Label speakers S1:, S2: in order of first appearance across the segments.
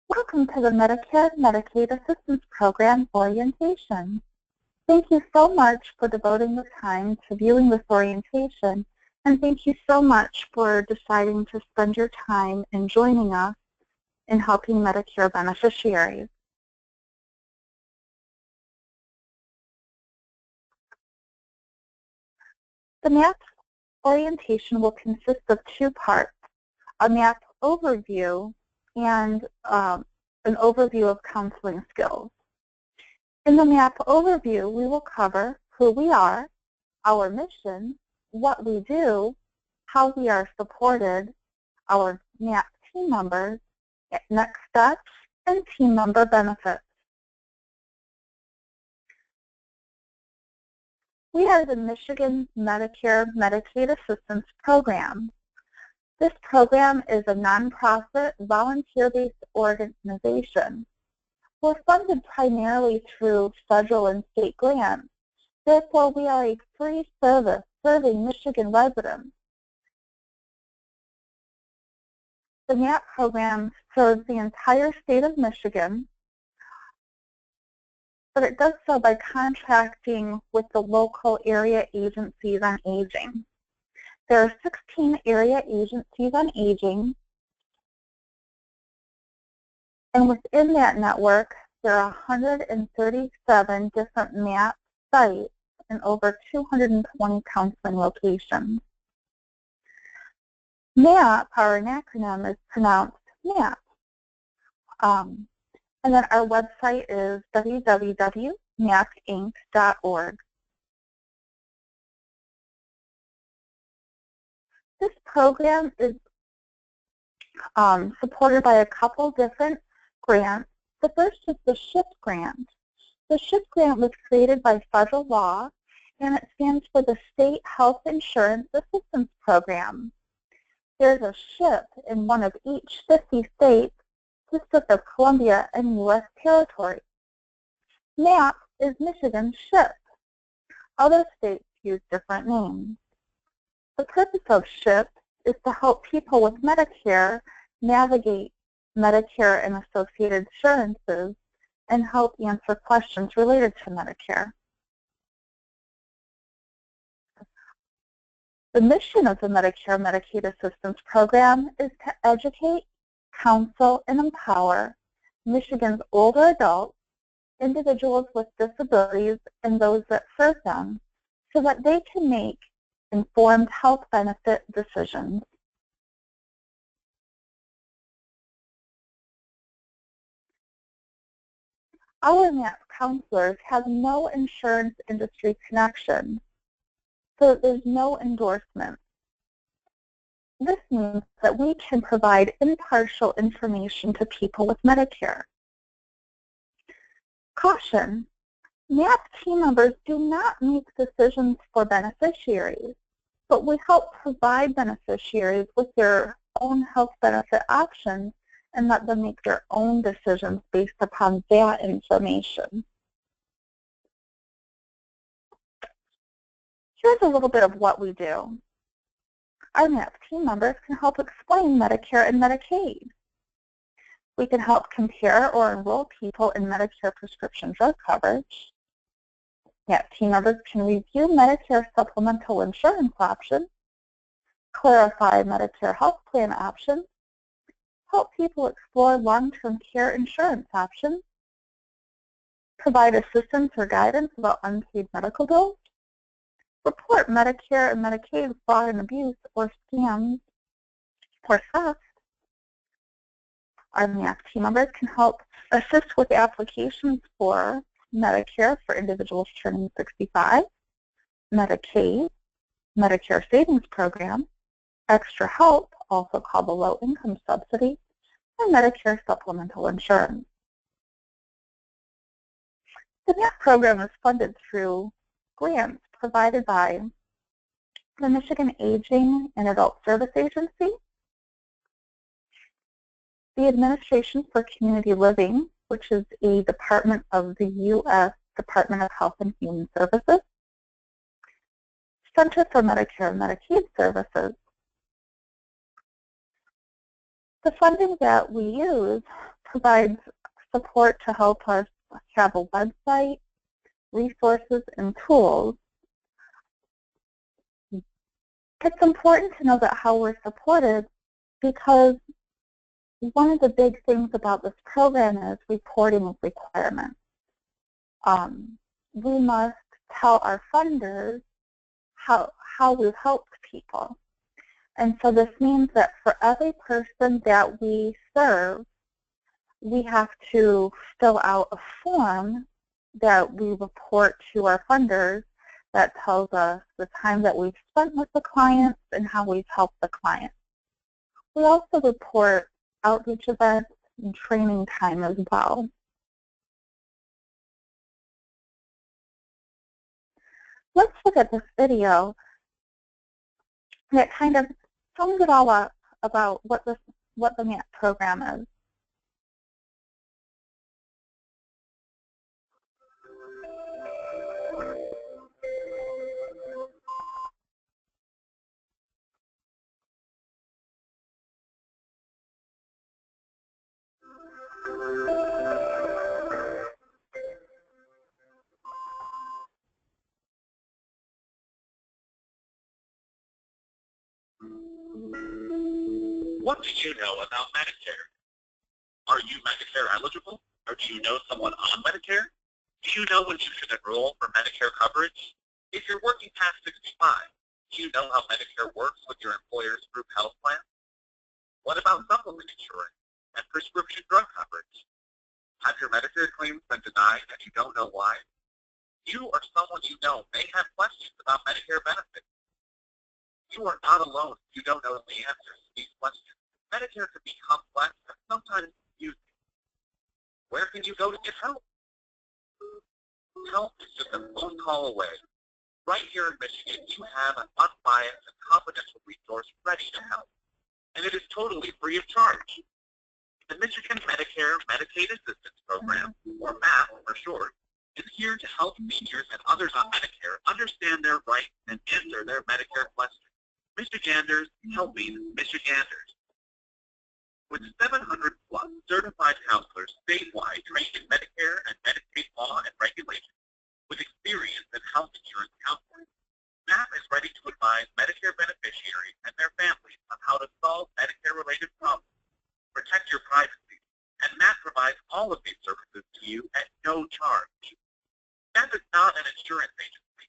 S1: Welcome to the Medicare Medicaid Assistance Program Orientation. Thank you so much for devoting the time to viewing this orientation, and thank you so much for deciding to spend your time in joining us in helping Medicare beneficiaries. The MAP orientation will consist of two parts, a MAP overview and an overview of counseling skills. In the MAP overview, we will cover who we are, our mission, what we do, how we are supported, our MAP team members, next steps, and team member benefits. We are the Michigan Medicare Medicaid Assistance Program. This program is a nonprofit, volunteer-based organization. We're funded primarily through federal and state grants. Therefore, we are a free service serving Michigan residents. The MAP program serves the entire state of Michigan, but it does so by contracting with the local area agencies on aging. There are 16 area agencies on aging, and within that network, there are 137 different MAP sites and over 220 counseling locations. MAP, our acronym, is pronounced MAP. And then our website is www.mapinc.org. This program is supported by a couple different grants. The first is the SHIP grant. The SHIP grant was created by federal law, and it stands for the State Health Insurance Assistance Program. There's a SHIP in one of each 50 states, District of Columbia, and U.S. territories. MAP is Michigan's SHIP. Other states use different names. The purpose of SHIP is to help people with Medicare navigate Medicare and associated insurances and help answer questions related to Medicare. The mission of the Medicare Medicaid Assistance Program is to educate, counsel, and empower Michigan's older adults, individuals with disabilities, and those that serve them so that they can make informed health benefit decisions. Our MAP counselors have no insurance industry connection, so there's no endorsement. This means that we can provide impartial information to people with Medicare. Caution, MAP team members do not make decisions for beneficiaries, but we help provide beneficiaries with their own health benefit options and let them make their own decisions based upon that information. Here's a little bit of what we do. Our MAP team members can help explain Medicare and Medicaid. We can help compare or enroll people in Medicare prescription drug coverage. MAP team members can review Medicare supplemental insurance options, clarify Medicare health plan options, help people explore long-term care insurance options, provide assistance or guidance about unpaid medical bills, report Medicare and Medicaid fraud and abuse or scams or theft. Our MAP team members can help assist with applications for Medicare for individuals turning 65, Medicaid, Medicare Savings Program, Extra Help, also called the Low Income Subsidy, and Medicare Supplemental Insurance. The MAP program is funded through grants provided by the Michigan Aging and Adult Service Agency, the Administration for Community Living, which is a department of the U.S. Department of Health and Human Services, Center for Medicare and Medicaid Services. The funding that we use provides support to help us have a website, resources, and tools. It's important to know that how we're supported, because one of the big things about this program is reporting of requirements. We must tell our funders how we've helped people. And so this means that for every person that we serve, we have to fill out a form that we report to our funders that tells us the time that we've spent with the clients and how we've helped the clients. We also report outreach events and training time as well. Let's look at this video that kind of sums it all up about what the MMAP program is.
S2: What do you know about Medicare? Are you Medicare eligible, or do you know someone on Medicare? Do you know when you should enroll for Medicare coverage? If you're working past 65, do you know how Medicare works with your employer's group health plan? What about supplement insurance and prescription drug coverage? Have your Medicare claims been denied and you don't know why? You or someone you know may have questions about Medicare benefits. You are not alone if you don't know the answers to these questions. Medicare can be complex and sometimes confusing. Where can you go to get help? Help is just a phone call away. Right here in Michigan, you have an unbiased and confidential resource ready to help. And it is totally free of charge. The Michigan Medicare Medicaid Assistance Program, or MAP for short, is here to help seniors and others on Medicare understand their rights and answer their Medicare questions. Michiganders helping Michiganders. With 700 plus certified counselors statewide trained in Medicare and Medicaid law and regulation, with experience in health insurance counseling, MAP is ready to advise Medicare beneficiaries and their families on how to solve Medicare-related problems, protect your privacy, and MAP provides all of these services to you at no charge. MAP is not an insurance agency.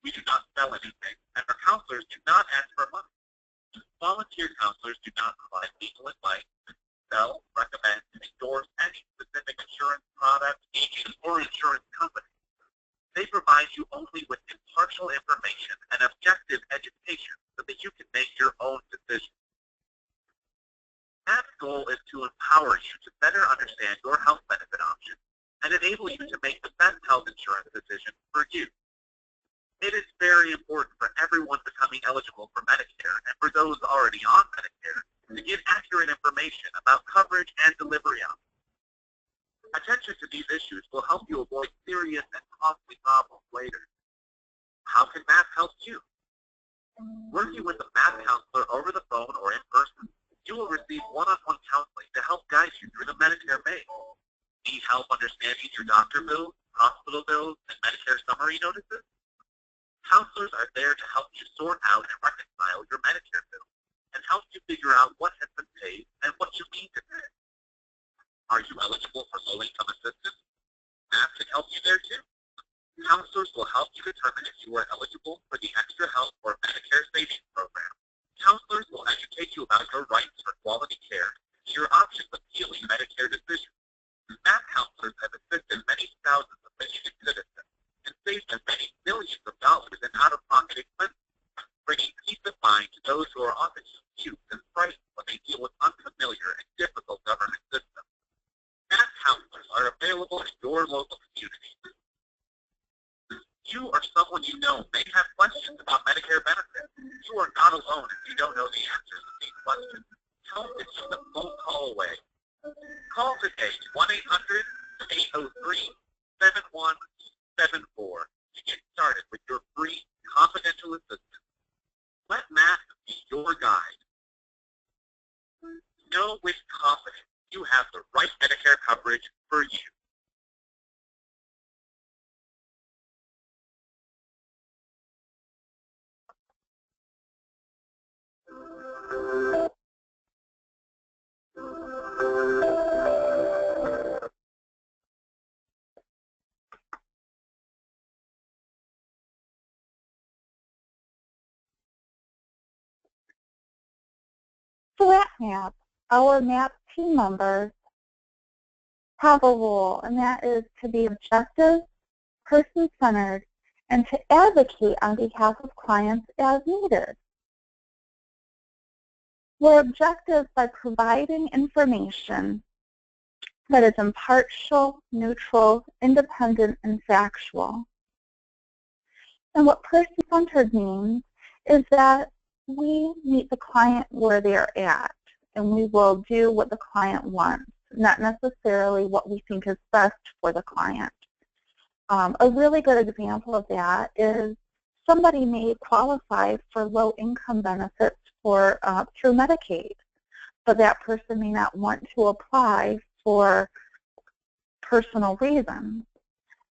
S2: We do not sell anything, and our counselors do not ask for money. Volunteer counselors do not provide legal advice, sell, recommend, and endorse any specific insurance product, agent, or insurance company. They provide you only with impartial information and objective education so that you can make your own decisions. MAP's goal is to empower you to better understand your health benefit options and enable you to make the best health insurance decision for you. It is very important for everyone becoming eligible for Medicare and for those already on Medicare to get accurate information about coverage and delivery options. Attention to these issues will help you avoid serious and costly problems later. How can MAP help you? Working with a MAP counselor over the phone or in person, you will receive one-on-one counseling to help guide you through the Medicare maze. Need help understanding your doctor bills, hospital bills, and Medicare summary notices? Counselors are there to help you sort out and reconcile your Medicare bill and help you figure out what has been paid and what you need to pay. Are you eligible for low-income assistance? MAP can help you there too. Counselors will help you determine if you are eligible for the Extra Help or Medicare Savings Program. Counselors will educate you about your rights for quality care and your options of appealing Medicare decisions. MAP counselors have assisted many thousands of Michigan citizens and saved them many millions of dollars in out-of-pocket expenses, bringing peace of mind to those who are often confused and frightened when they deal with unfamiliar and difficult government systems. MAP counselors are available in your local community. You or someone you know may have questions about Medicare benefits. You are not alone if you don't know the answers to these questions. Help is just a phone call away. Call today to 1-800-803-7174 to get started with your free confidential assistance. Let MAP be your guide. Know with confidence you have the right Medicare coverage for you.
S1: So at MAP, our MAP team members have a role, and that is to be objective, person-centered, and to advocate on behalf of clients as needed. We're objective by providing information that is impartial, neutral, independent, and factual. And what person-centered means is that we meet the client where they're at, and we will do what the client wants, not necessarily what we think is best for the client. A really good example of that is somebody may qualify for low-income benefits through Medicaid, but that person may not want to apply for personal reasons,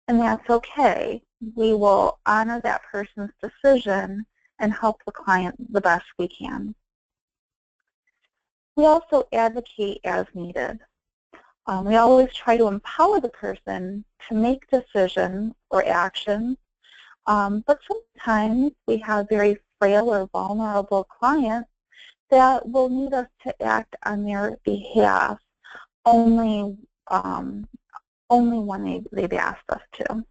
S1: and that's okay. We will honor that person's decision and help the client the best we can. We also advocate as needed. We always try to empower the person to make decisions or actions, but sometimes we have very frail or vulnerable clients that will need us to act on their behalf only when they've asked us to.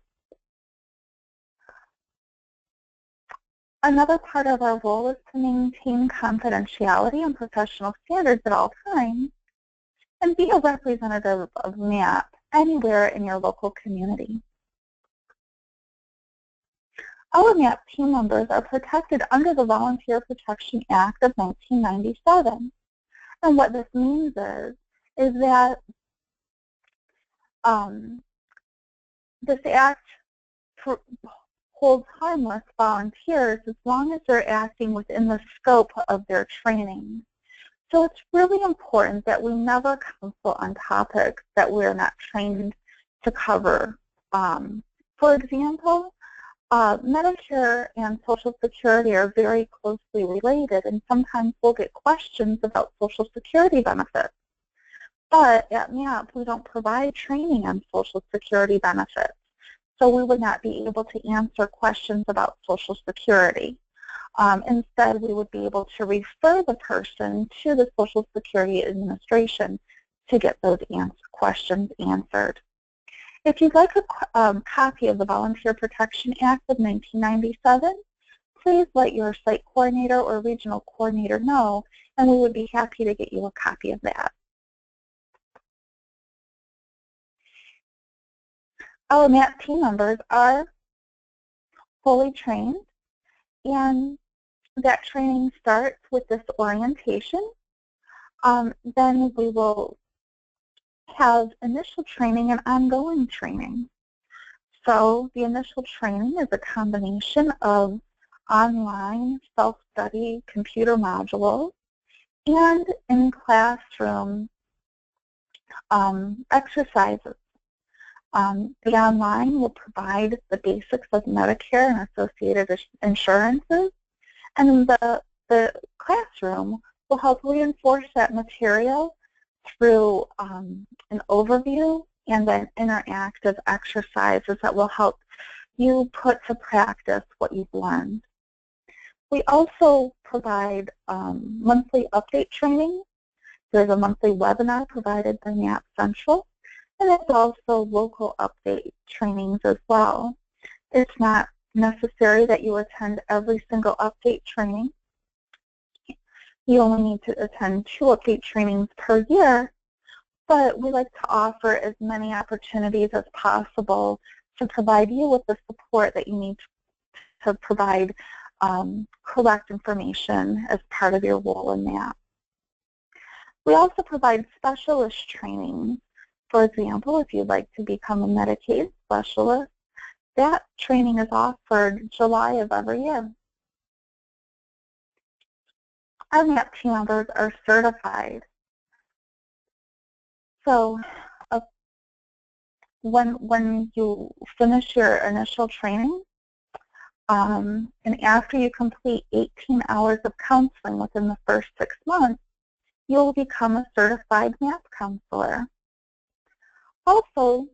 S1: Another part of our role is to maintain confidentiality and professional standards at all times and be a representative of MAP anywhere in your local community. Our MAP team members are protected under the Volunteer Protection Act of 1997. And what this means is that this act holds harmless volunteers as long as they're acting within the scope of their training. So it's really important that we never counsel on topics that we're not trained to cover. For example, Medicare and Social Security are very closely related, and sometimes we'll get questions about Social Security benefits. But at MAP, we don't provide training on Social Security benefits, so we would not be able to answer questions about Social Security. Instead, we would be able to refer the person to the Social Security Administration to get those questions answered. If you'd like a copy of the Volunteer Protection Act of 1997, please let your site coordinator or regional coordinator know, and we would be happy to get you a copy of that. Our MAP team members are fully trained, and that training starts with this orientation. Then we will have initial training and ongoing training. So the initial training is a combination of online self-study computer modules and in-classroom exercises. The online will provide the basics of Medicare and associated insurances, and the classroom will help reinforce that material through an overview and then interactive exercises that will help you put to practice what you've learned. We also provide monthly update training. There's a monthly webinar provided by MAP Central, and there's also local update trainings as well. It's not necessary that you attend every single update training. You only need to attend 2 update trainings per year, but we like to offer as many opportunities as possible to provide you with the support that you need to provide correct information as part of your role in MAP. We also provide specialist training. For example, if you'd like to become a Medicaid specialist, that training is offered July of every year. Our MAP team members are certified So when you finish your initial training, and after you complete 18 hours of counseling within the first 6 months, you'll become a certified MAP counselor. Also,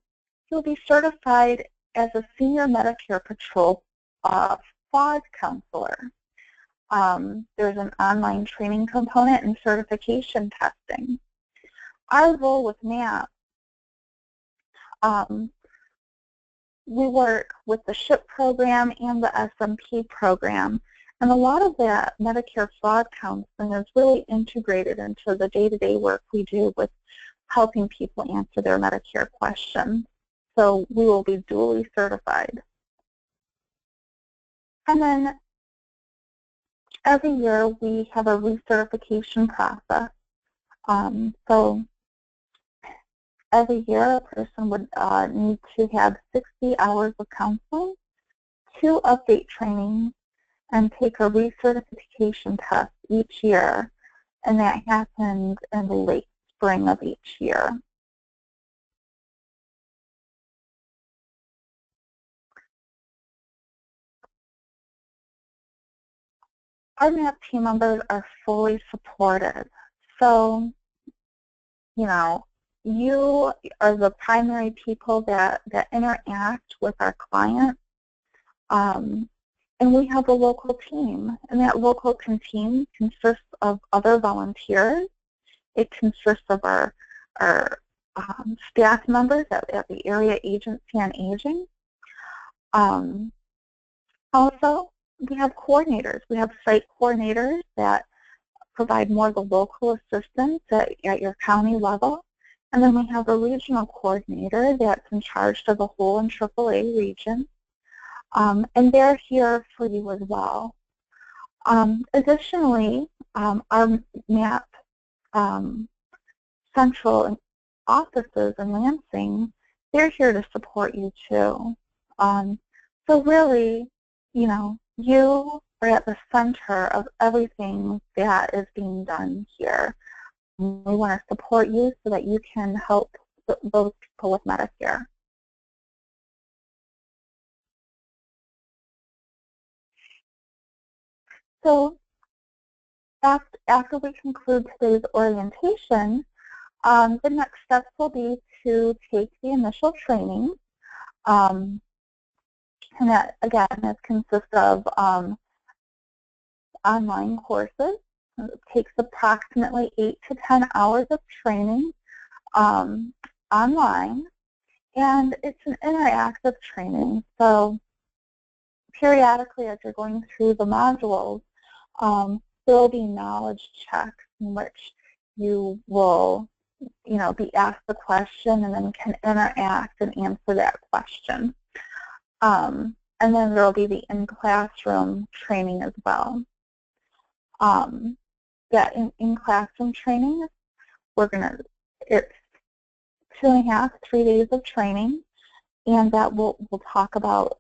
S1: you'll be certified as a senior Medicare Patrol fraud counselor. There's an online training component and certification testing. Our role with MAP, we work with the SHIP program and the SMP program, and a lot of that Medicare fraud counseling is really integrated into the day-to-day work we do with helping people answer their Medicare questions. So we will be duly certified. And then every year we have a recertification process. So every year a person would need to have 60 hours of counseling, 2 update trainings, and take a recertification test each year, and that happens in the late spring of each year. Our MAP team members are fully supported. So, you know, you are the primary people that interact with our clients. And we have a local team, and that local team consists of other volunteers. It consists of our staff members at the Area Agency on Aging. Also, we have coordinators. We have site coordinators that provide more of the local assistance at your county level. And then we have a regional coordinator that's in charge of the whole and AAA region. And they're here for you as well. Additionally, our MAP central offices in Lansing, they're here to support you too. So really, you know, you are at the center of everything that is being done here. We want to support you so that you can help those people with Medicare. So after we conclude today's orientation, the next steps will be to take the initial training. And that, again, it consists of online courses. It takes approximately 8 to 10 hours of training online, and it's an interactive training. So periodically, as you're going through the modules, there will be knowledge checks in which you will, you know, be asked the question and then can interact and answer that question. And then there will be the in-classroom training as well. Yeah, in classroom training, it's 2.5, 3 days of training, and that we'll talk about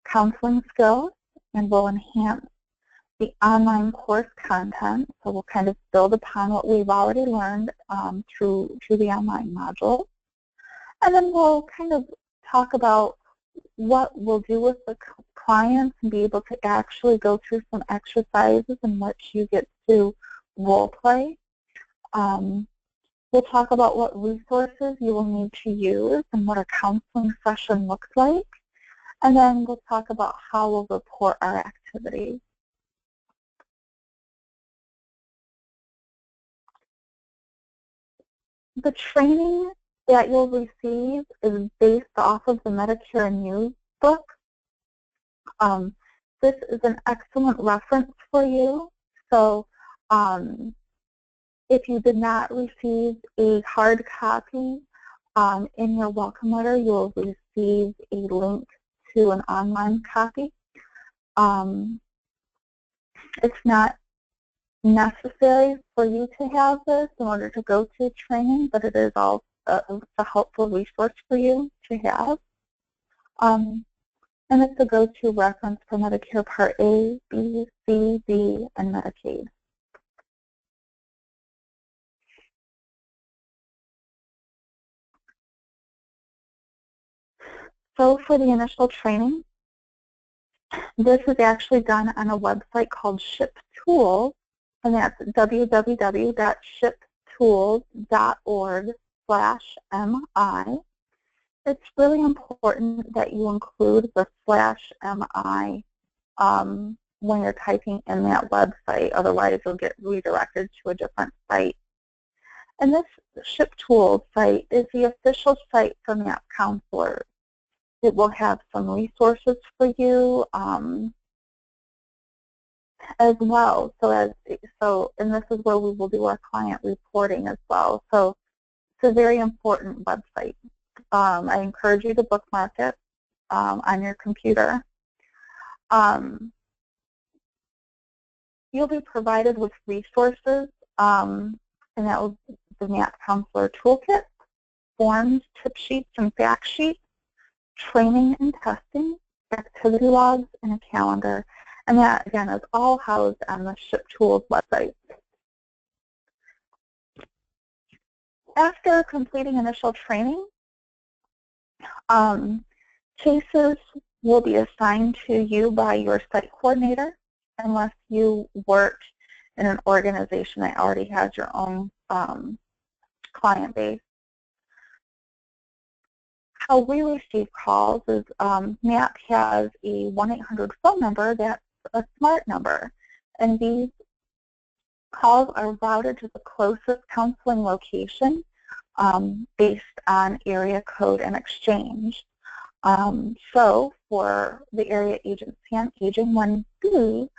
S1: counseling skills, and we'll enhance the online course content. So we'll kind of build upon what we've already learned through the online module. And then we'll kind of talk about what we'll do with the clients and be able to actually go through some exercises in which you get to role play. We'll talk about what resources you will need to use and what a counseling session looks like. And then we'll talk about how we'll report our activities. The training that you'll receive is based off of the Medicare News book. This is an excellent reference for you. So if you did not receive a hard copy in your welcome letter, you will receive a link to an online copy. It's not necessary for you to have this in order to go to training, but it is also a helpful resource for you to have. And it's a go-to reference for Medicare Part A, B, C, D, and Medicaid. So for the initial training, this is actually done on a website called Ship Tools, and that's www.shiptools.org/MI. It's really important that you include the /MI when you're typing in that website, otherwise you'll get redirected to a different site. And this Ship Tools site is the official site for MAP counselors. It will have some resources for you as well. And this is where we will do our client reporting as well. So it's a very important website. I encourage you to bookmark it on your computer. You'll be provided with resources, and that will be the MAP Counselor Toolkit, forms, tip sheets, and fact sheets, training and testing, activity logs, and a calendar. And that, again, is all housed on the Ship Tools website. After completing initial training, cases will be assigned to you by your site coordinator unless you work in an organization that already has your own client base. How we receive calls is MAP has a 1-800 phone number that's a smart number, and these calls are routed to the closest counseling location based on area code and exchange. So for the area agency on aging 1B,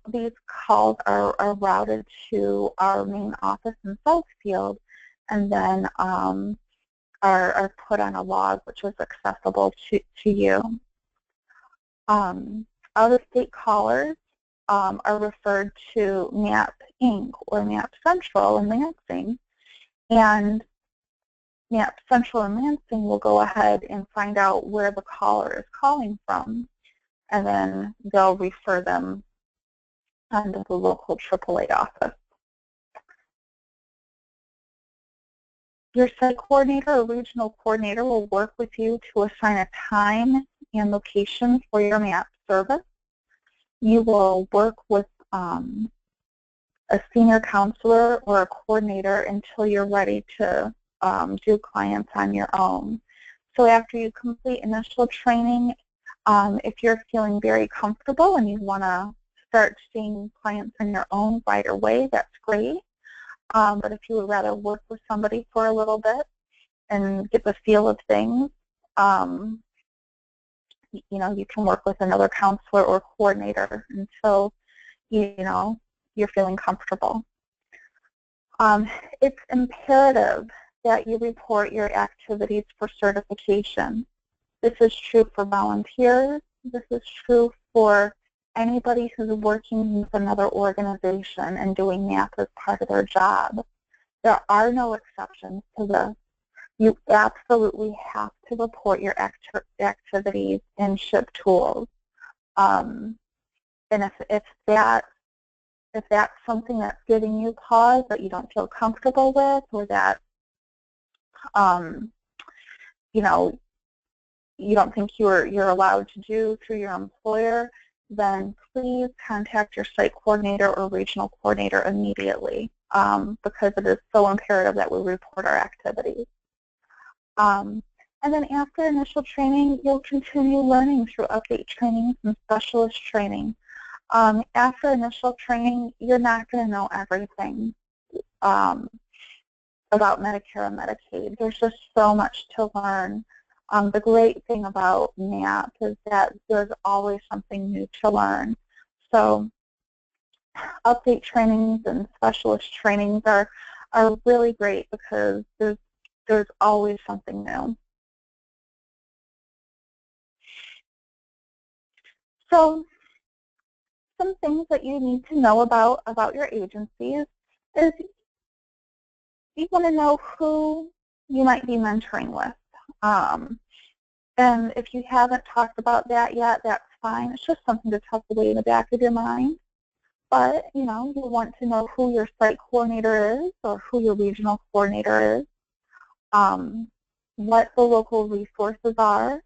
S1: these calls are routed to our main office in Southfield, and then are put on a log which is accessible to you. Out-of-state callers are referred to MAP Inc. or MAP Central in Lansing, and MAP Central in Lansing will go ahead and find out where the caller is calling from, and then they'll refer them onto the local AAA office. Your site coordinator or regional coordinator will work with you to assign a time and location for your MAP service. You will work with a senior counselor or a coordinator until you're ready to do clients on your own. So after you complete initial training, if you're feeling very comfortable and you want to start seeing clients on your own right away, that's great. But if you would rather work with somebody for a little bit and get the feel of things, you can work with another counselor or coordinator until you're feeling comfortable. It's imperative that you report your activities for certification. This is true for volunteers. This is true for anybody who's working with another organization and doing MAP as part of their job. There are no exceptions to this. You absolutely have to report your activities in Ship Tools. And if that's something that's giving you pause that you don't feel comfortable with, or that you don't think you're allowed to do through your employer, then please contact your site coordinator or regional coordinator immediately, because it is so imperative that we report our activities. And then after initial training, you'll continue learning through update trainings and specialist training. After initial training, you're not going to know everything about Medicare and Medicaid. There's just so much to learn. The great thing about MAP is that there's always something new to learn. So update trainings and specialist trainings are really great because there's always something new. So some things that you need to know about your agencies is you want to know who you might be mentoring with. And if you haven't talked about that yet, that's fine. It's just something to tuck away in the back of your mind. But, you want to know who your site coordinator is or who your regional coordinator is, what the local resources are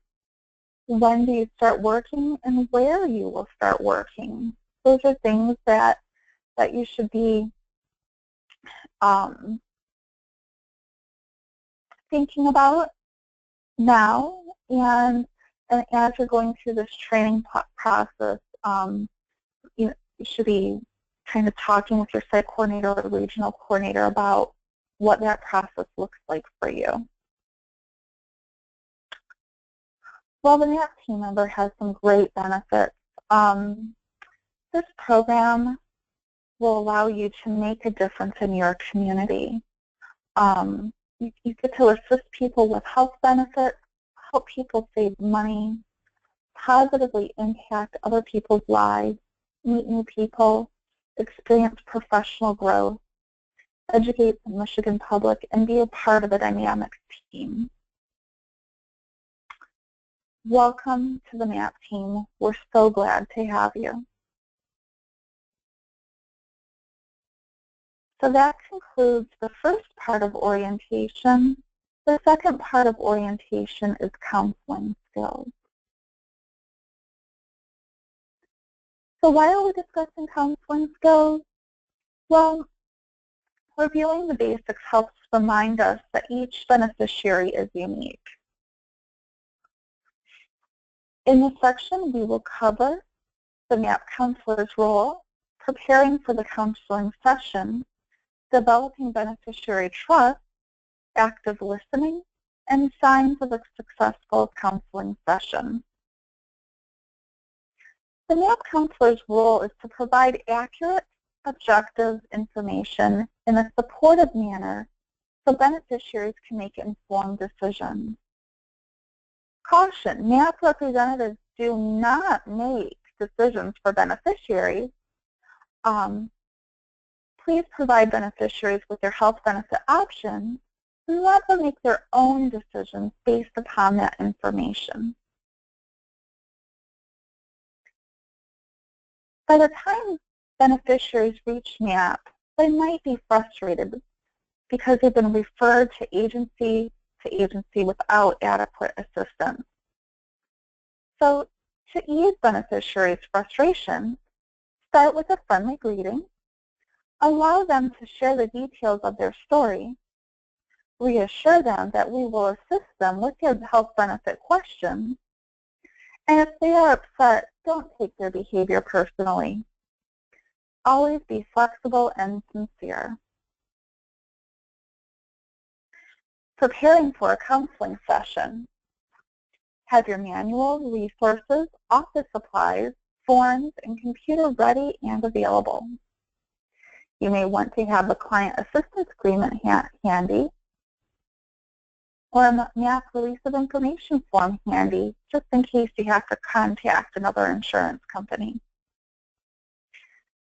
S1: when do you start working, and where you will start working. Those are things that you should be thinking about now, and as you're going through this training process, you should be kind of talking with your site coordinator or regional coordinator about what that process looks like for you. Well, the MAP team member has some great benefits. This program will allow you to make a difference in your community. You get to assist people with health benefits, help people save money, positively impact other people's lives, meet new people, experience professional growth, educate the Michigan public, and be a part of a dynamic team. Welcome to the MAP team. We're so glad to have you. So that concludes the first part of orientation. The second part of orientation is counseling skills. So why are we discussing counseling skills? Well, reviewing the basics helps remind us that each beneficiary is unique. In this section, we will cover the MAP counselor's role, preparing for the counseling session, developing beneficiary trust, active listening, and signs of a successful counseling session. The MAP counselor's role is to provide accurate, objective information in a supportive manner so beneficiaries can make informed decisions. Caution, MAP representatives do not make decisions for beneficiaries. Please provide beneficiaries with their health benefit options and let them make their own decisions based upon that information. By the time beneficiaries reach MAP, they might be frustrated because they've been referred to agency without adequate assistance. So to ease beneficiaries' frustration, start with a friendly greeting, allow them to share the details of their story, reassure them that we will assist them with their health benefit questions, and if they are upset, don't take their behavior personally. Always be flexible and sincere. Preparing for a counseling session. Have your manual, resources, office supplies, forms, and computer ready and available. You may want to have a client assistance agreement handy or a MAP release of information form handy just in case you have to contact another insurance company.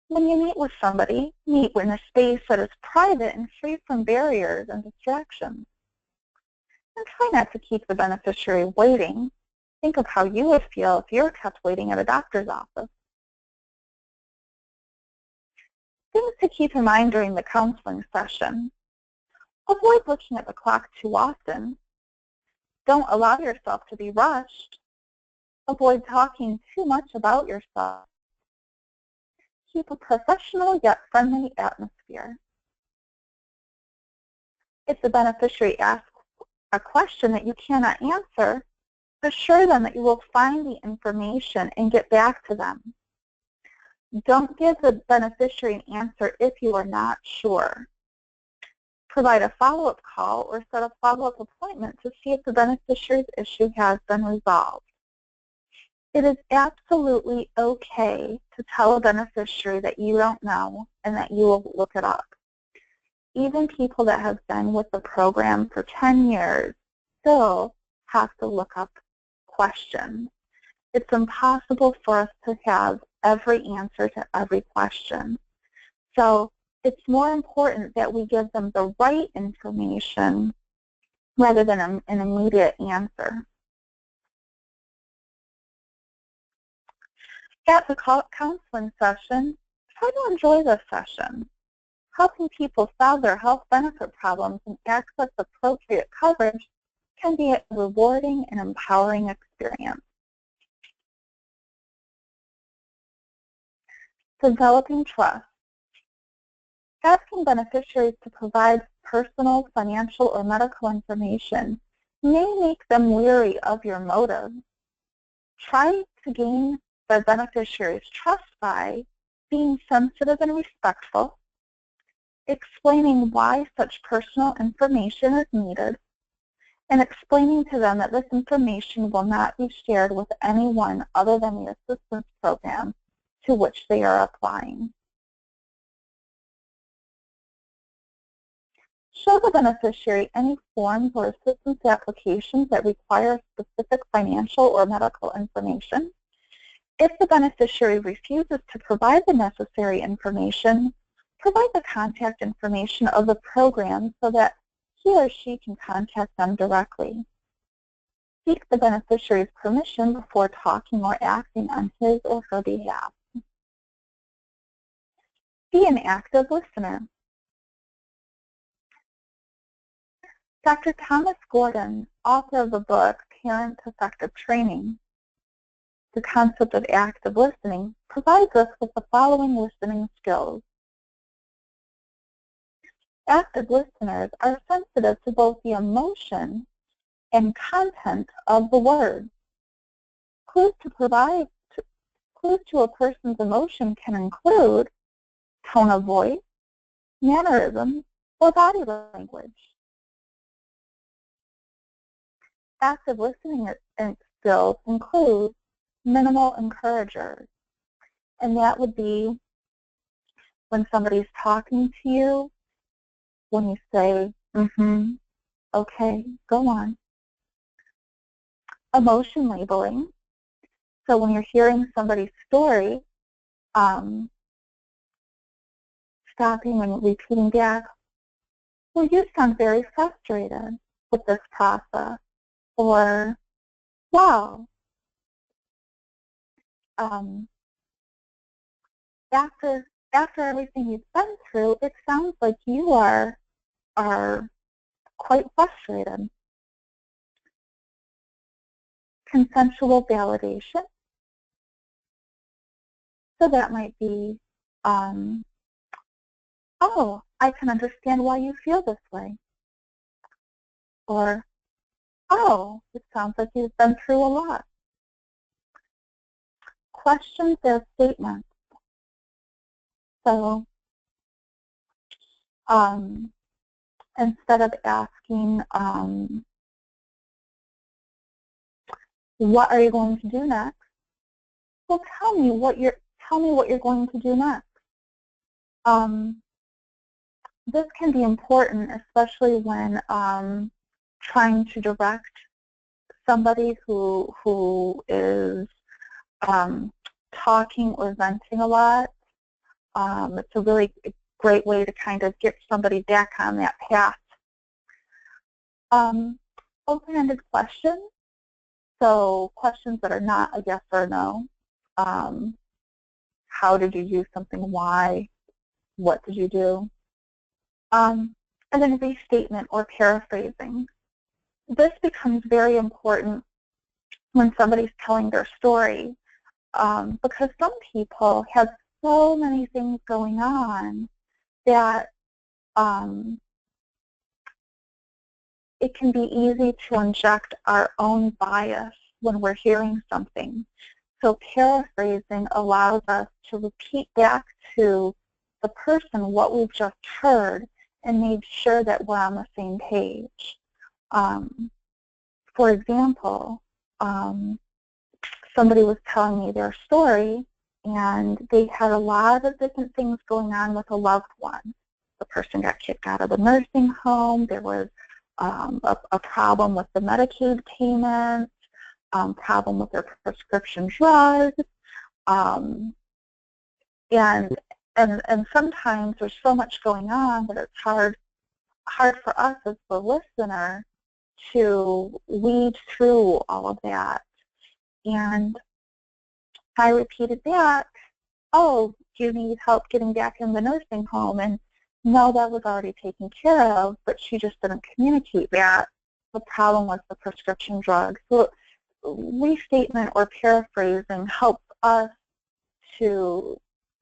S1: When you meet with somebody, meet in a space that is private and free from barriers and distractions. And try not to keep the beneficiary waiting. Think of how you would feel if you were kept waiting at a doctor's office. Things to keep in mind during the counseling session. Avoid looking at the clock too often. Don't allow yourself to be rushed. Avoid talking too much about yourself. Keep a professional yet friendly atmosphere. If the beneficiary asks a question that you cannot answer, assure them that you will find the information and get back to them. Don't give the beneficiary an answer if you are not sure. Provide a follow-up call or set a follow-up appointment to see if the beneficiary's issue has been resolved. It is absolutely okay to tell a beneficiary that you don't know and that you will look it up. Even people that have been with the program for 10 years still have to look up questions. It's impossible for us to have every answer to every question. So it's more important that we give them the right information rather than an immediate answer. At the counseling session, try to enjoy the session. Helping people solve their health benefit problems and access appropriate coverage can be a rewarding and empowering experience. Developing trust. Asking beneficiaries to provide personal, financial, or medical information may make them weary of your motives. Try to gain the beneficiary's trust by being sensitive and respectful, explaining why such personal information is needed, and explaining to them that this information will not be shared with anyone other than the assistance program to which they are applying. Show the beneficiary any forms or assistance applications that require specific financial or medical information. If the beneficiary refuses to provide the necessary information, provide the contact information of the program so that he or she can contact them directly. Seek the beneficiary's permission before talking or acting on his or her behalf. Be an active listener. Dr. Thomas Gordon, author of the book Parent Effective Training, The Concept of Active Listening, provides us with the following listening skills. Active listeners are sensitive to both the emotion and content of the words. Clues to a person's emotion can include tone of voice, mannerisms, or body language. Active listening skills include minimal encouragers, and that would be when somebody's talking to you, when you say, okay, go on. Emotion labeling, so when you're hearing somebody's story, stopping and repeating back, well, you sound very frustrated with this process, or, wow, after everything you've been through, it sounds like you are quite frustrated. Consensual validation. So that might be, oh, I can understand why you feel this way. Or, oh, it sounds like you've been through a lot. Questions as statements. So instead of asking, what are you going to do next? Well, tell me what you're going to do next. This can be important, especially when trying to direct somebody who is talking or venting a lot. It's a really great way to kind of get somebody back on that path. Open-ended questions, so questions that are not a yes or no. How did you do something? Why? What did you do? And then restatement or paraphrasing. This becomes very important when somebody's telling their story, because some people have so many things going on that it can be easy to inject our own bias when we're hearing something. So paraphrasing allows us to repeat back to the person what we've just heard and make sure that we're on the same page. For example, somebody was telling me their story, and they had a lot of different things going on with a loved one. The person got kicked out of the nursing home. There was a problem with the Medicaid payments, problem with their prescription drugs, and sometimes there's so much going on that it's hard for us as the listener to weed through all of that. And I repeated back, oh, do you need help getting back in the nursing home? And no, that was already taken care of, but she just didn't communicate that. The problem was the prescription drugs. So restatement or paraphrasing helps us to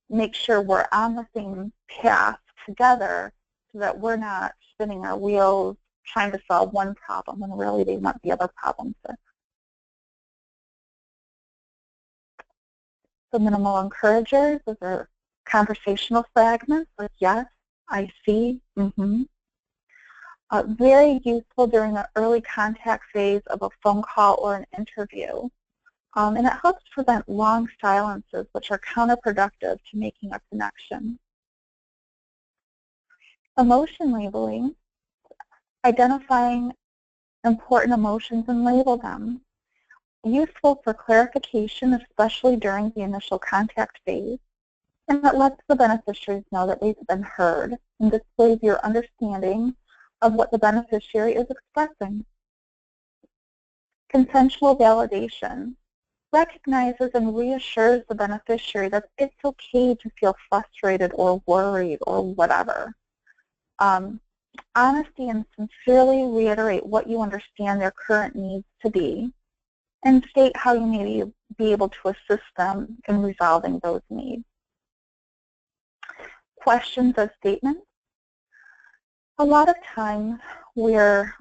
S1: make sure we're on the same path together so that we're not spinning our wheels trying to solve one problem when really they want the other problem fixed. So minimal encouragers, those are conversational fragments like yes, I see, very useful during the early contact phase of a phone call or an interview. And it helps prevent long silences, which are counterproductive to making a connection. Emotion labeling, identifying important emotions and label them. Useful for clarification, especially during the initial contact phase. And it lets the beneficiaries know that they've been heard and displays your understanding of what the beneficiary is expressing. Consensual validation recognizes and reassures the beneficiary that it's okay to feel frustrated or worried or whatever. Honesty and sincerely reiterate what you understand their current needs to be and state how you may be able to assist them in resolving those needs. Questions as statements. A lot of times we're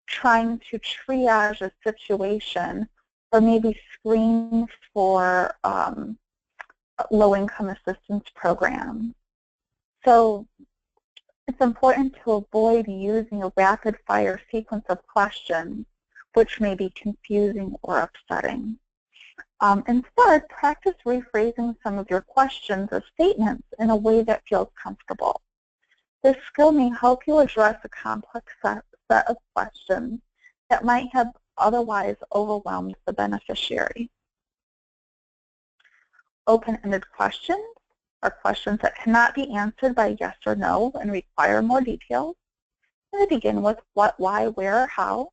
S1: trying to triage a situation or maybe screen for low-income assistance programs. So it's important to avoid using a rapid-fire sequence of questions which may be confusing or upsetting. Instead, practice rephrasing some of your questions as statements in a way that feels comfortable. This skill may help you address a complex set of questions that might have otherwise overwhelmed the beneficiary. Open-ended questions are questions that cannot be answered by yes or no and require more details. They begin with what, why, where, or how.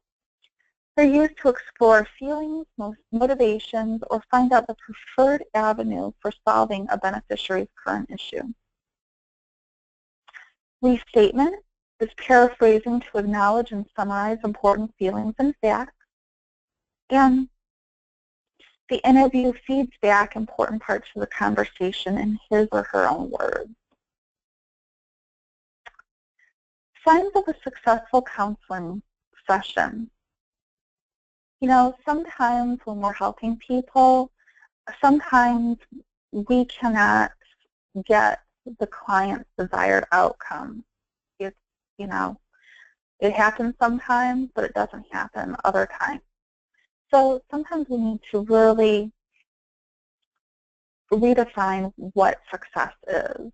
S1: They're used to explore feelings, motivations, or find out the preferred avenue for solving a beneficiary's current issue. Restatement is paraphrasing to acknowledge and summarize important feelings and facts. And the interview feeds back important parts of the conversation in his or her own words. Signs of a successful counseling session. You know, sometimes when we're helping people, sometimes we cannot get the client's desired outcome. It's, you know, it happens sometimes, but it doesn't happen other times. So sometimes we need to really redefine what success is.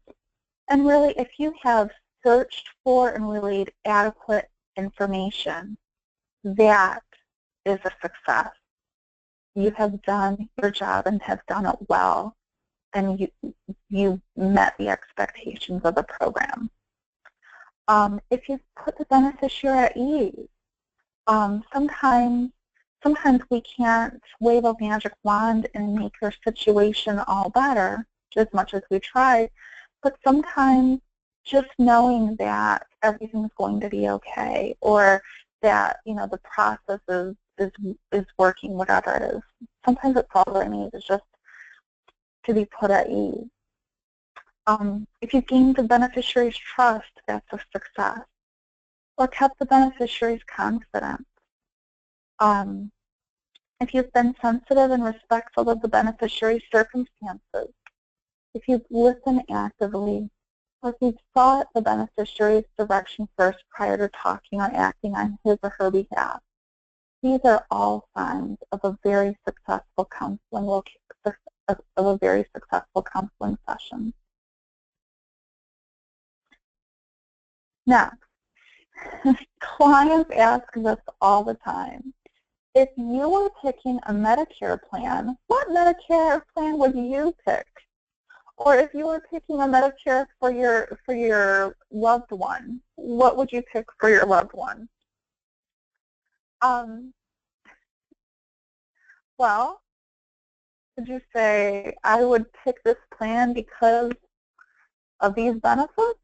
S1: And really, if you have searched for and relayed adequate information, that is a success. You have done your job and have done it well, and you met the expectations of the program. If you put the beneficiary at ease, sometimes we can't wave a magic wand and make your situation all better, as much as we try, but sometimes just knowing that everything's going to be okay, or that, you know, the process is working, whatever it is. Sometimes it's all it needs, is just to be put at ease. If you gained the beneficiary's trust, that's a success. Or kept the beneficiary's confidence. If you've been sensitive and respectful of the beneficiary's circumstances, if you've listened actively, or if you've sought the beneficiary's direction first prior to talking or acting on his or her behalf, these are all signs of a very successful counseling session. Now, clients ask this all the time. If you were picking a Medicare plan, what Medicare plan would you pick? Or if you were picking a Medicare for your loved one, what would you pick for your loved one? Well, would you say, I would pick this plan because of these benefits?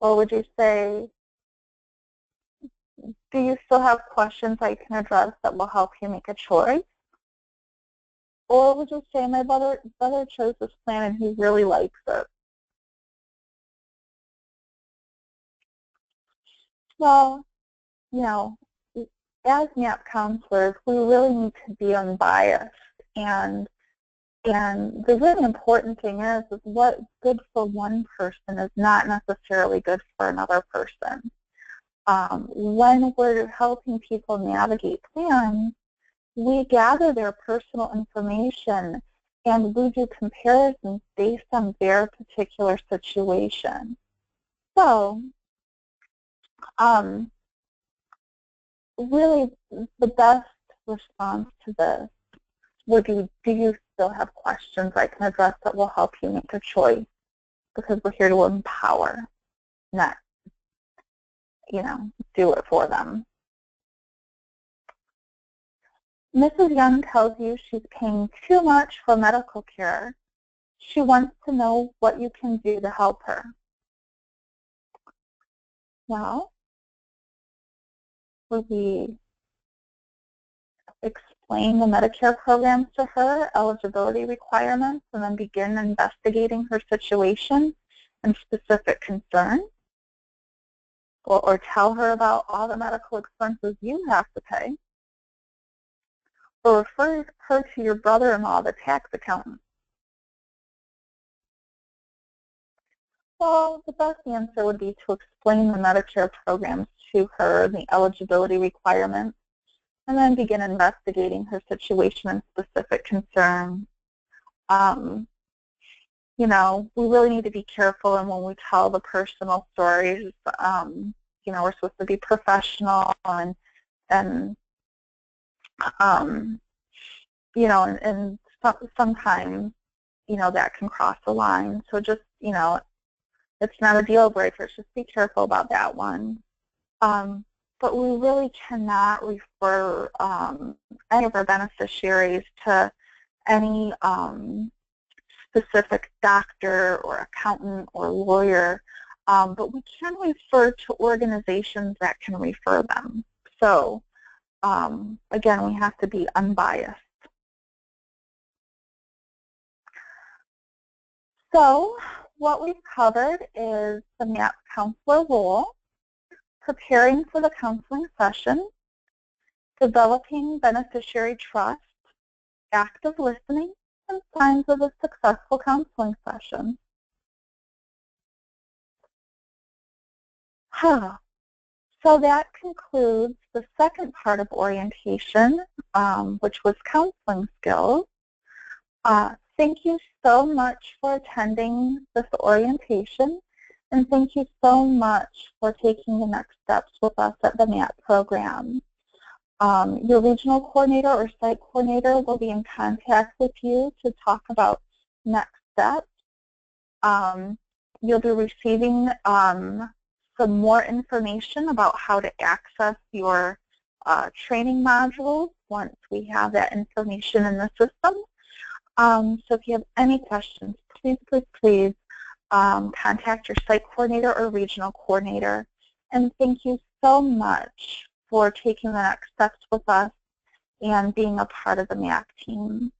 S1: Or would you say, do you still have questions I can address that will help you make a choice? Or would you say my brother chose this plan and he really likes it? Well, you know, as MAP counselors, we really need to be unbiased. And the really important thing is what's good for one person is not necessarily good for another person. When we're helping people navigate plans, we gather their personal information and we do comparisons based on their particular situation. So, really the best response to this would be, do you still have questions I can address that will help you make a choice? Because we're here to empower, not, do it for them. Mrs. Young tells you she's paying too much for medical care. She wants to know what you can do to help her. Well, would we explain the Medicare programs to her, eligibility requirements, and then begin investigating her situation and specific concerns? Or tell her about all the medical expenses you have to pay? Or refer her to your brother-in-law, the tax accountant? Well, the best answer would be to explain the Medicare programs to her, the eligibility requirements, and then begin investigating her situation and specific concerns. We really need to be careful, and when we tell the personal stories, we're supposed to be professional and sometimes, that can cross the line. So just, it's not a deal breaker. Just be careful about that one. But we really cannot refer any of our beneficiaries to any specific doctor or accountant or lawyer, but we can refer to organizations that can refer them. So again, we have to be unbiased. So what we've covered is the MAP counselor role, preparing for the counseling session, developing beneficiary trust, active listening, and signs of a successful counseling session. So that concludes the second part of orientation, which was counseling skills. Thank you so much for attending this orientation, and thank you so much for taking the next steps with us at the MAP program. Your regional coordinator or site coordinator will be in contact with you to talk about next steps. You'll be receiving some more information about how to access your training modules once we have that information in the system. So if you have any questions, please contact your site coordinator or regional coordinator. And thank you so much for taking the next steps with us and being a part of the MAP team.